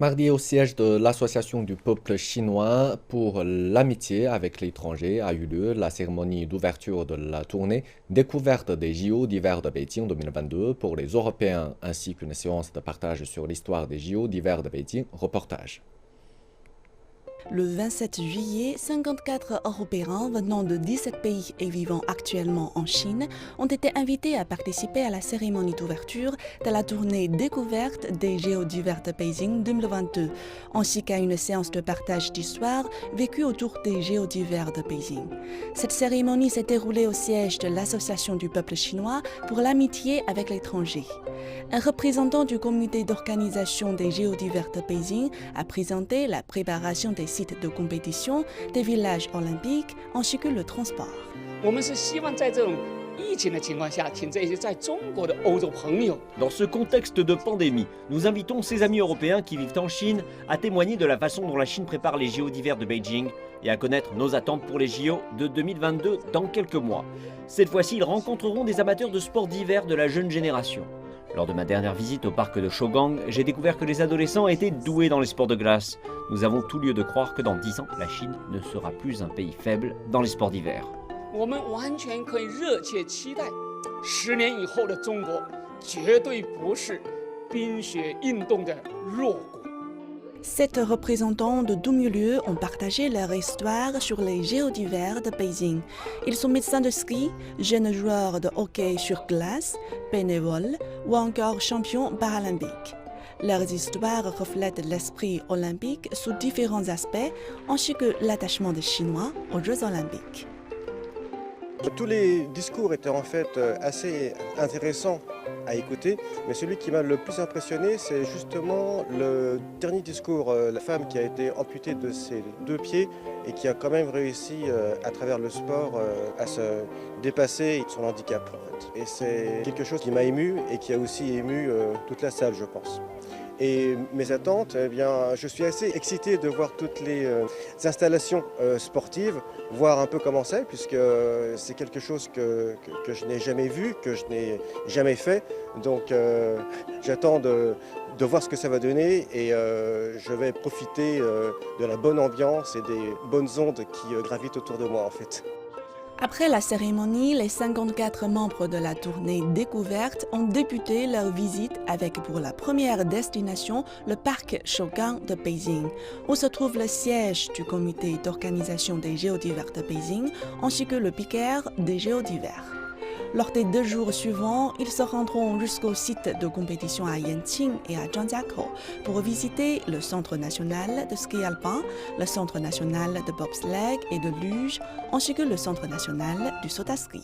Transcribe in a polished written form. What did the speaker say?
Mardi, au siège de l'Association du peuple chinois pour l'amitié avec l'étranger a eu lieu la cérémonie d'ouverture de la tournée découverte des JO d'hiver de Beijing 2022 pour les Européens ainsi qu'une séance de partage sur l'histoire des JO d'hiver de Beijing. Reportage. Le 27 juillet, 54 Européens venant de 17 pays et vivant actuellement en Chine ont été invités à participer à la cérémonie d'ouverture de la tournée découverte des JO d'hiver de Beijing 2022, ainsi qu'à une séance de partage d'histoire vécue autour des JO d'hiver de Beijing. Cette cérémonie s'est déroulée au siège de l'Association du peuple chinois pour l'amitié avec l'étranger. Un représentant du comité d'organisation des JO d'hiver de Beijing a présenté la préparation des sites de compétition, des villages olympiques ainsi que le transport. Dans ce contexte de pandémie, nous invitons ces amis européens qui vivent en Chine à témoigner de la façon dont la Chine prépare les JO d'hiver de Beijing et à connaître nos attentes pour les JO de 2022 dans quelques mois. Cette fois-ci, ils rencontreront des amateurs de sport d'hiver de la jeune génération. Lors de ma dernière visite au parc de Shougang, j'ai découvert que les adolescents étaient doués dans les sports de glace. Nous avons tout lieu de croire que dans 10 ans, la Chine ne sera plus un pays faible dans les sports d'hiver. Sept représentants de 12 milieux ont partagé leur histoire sur les JO d'hiver de Beijing. Ils sont médecins de ski, jeunes joueurs de hockey sur glace, bénévoles ou encore champions paralympiques. Leurs histoires reflètent l'esprit olympique sous différents aspects, ainsi que l'attachement des Chinois aux Jeux olympiques. Tous les discours étaient en fait assez intéressants à écouter, mais celui qui m'a le plus impressionné, c'est justement le dernier discours, la femme qui a été amputée de ses 2 pieds et qui a quand même réussi à travers le sport à se dépasser son handicap. En fait. Et c'est quelque chose qui m'a ému et qui a aussi ému toute la salle, je pense. Et mes attentes, eh bien, je suis assez excité de voir toutes les installations sportives, voir un peu comment c'est, puisque c'est quelque chose que je n'ai jamais vu, que je n'ai jamais fait. Donc j'attends de voir ce que ça va donner et je vais profiter de la bonne ambiance et des bonnes ondes qui gravitent autour de moi en fait. Après la cérémonie, les 54 membres de la tournée découverte ont débuté leur visite avec pour la première destination le parc Shougang de Beijing, où se trouve le siège du comité d'organisation des JO d'hiver de Beijing ainsi que le piqueur des JO d'hiver. Lors des 2 jours suivants, ils se rendront jusqu'au site de compétition à Yanqing et à Zhangjiakou pour visiter le Centre national de ski alpin, le Centre national de bobsleigh et de luge, ainsi que le Centre national du saut à ski.